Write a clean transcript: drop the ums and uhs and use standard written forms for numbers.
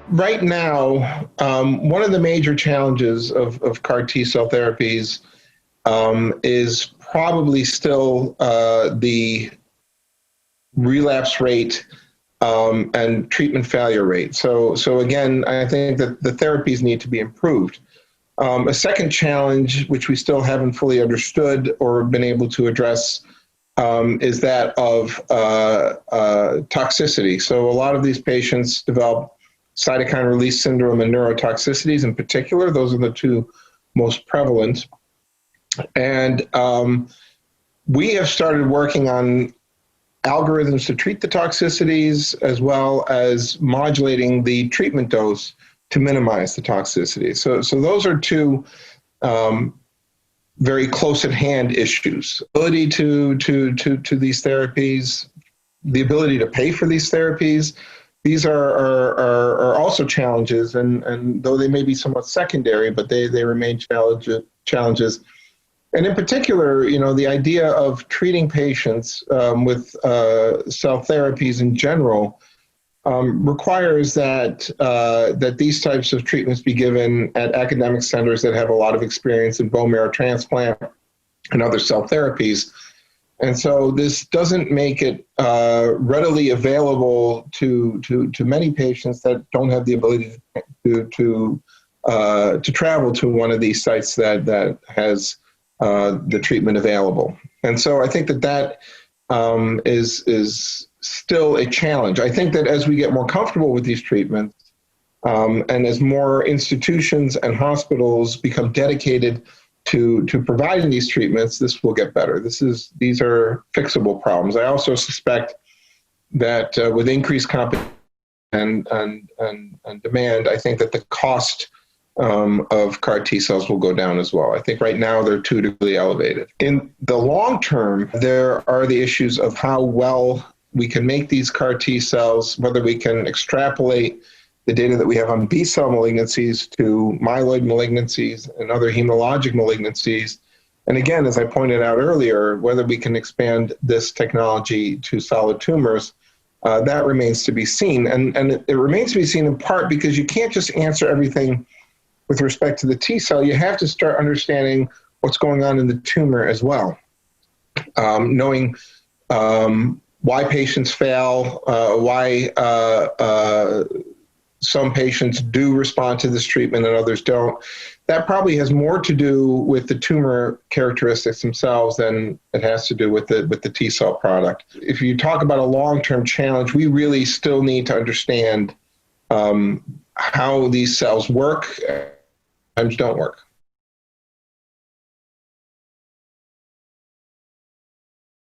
Right now, one of the major challenges of CAR T cell therapies is probably still the relapse rate and treatment failure rate. So again, I think that the therapies need to be improved. A second challenge, which we still haven't fully understood or been able to address, is that of toxicity. So a lot of these patients develop cytokine release syndrome and neurotoxicities in particular. Those are the two most prevalent. And we have started working on algorithms to treat the toxicities as well as modulating the treatment dose to minimize the toxicity. So those are two very close at hand issues. Ability to these therapies, the ability to pay for these therapies. These are also challenges, and though they may be somewhat secondary, but they remain challenges. And in particular, the idea of treating patients with cell therapies in general requires that these types of treatments be given at academic centers that have a lot of experience in bone marrow transplant and other cell therapies. And so this doesn't make it readily available to many patients that don't have the ability to travel to one of these sites that has the treatment available. And so I think that is still a challenge. I think that as we get more comfortable with these treatments, and as more institutions and hospitals become dedicated to providing these treatments, this will get better. These are fixable problems. I also suspect that with increased competition and demand, I think that the cost of CAR T cells will go down as well. I think right now they're too degree elevated. In the long term, there are the issues of how well we can make these CAR T cells, whether we can extrapolate the data that we have on B-cell malignancies to myeloid malignancies and other hematologic malignancies. And again, as I pointed out earlier, whether we can expand this technology to solid tumors, that remains to be seen. And it remains to be seen in part because you can't just answer everything with respect to the T cell. You have to start understanding what's going on in the tumor as well. Knowing why patients fail, why some patients do respond to this treatment and others don't. That probably has more to do with the tumor characteristics themselves than it has to do with the T cell product. If you talk about a long-term challenge, we really still need to understand how these cells work and don't work.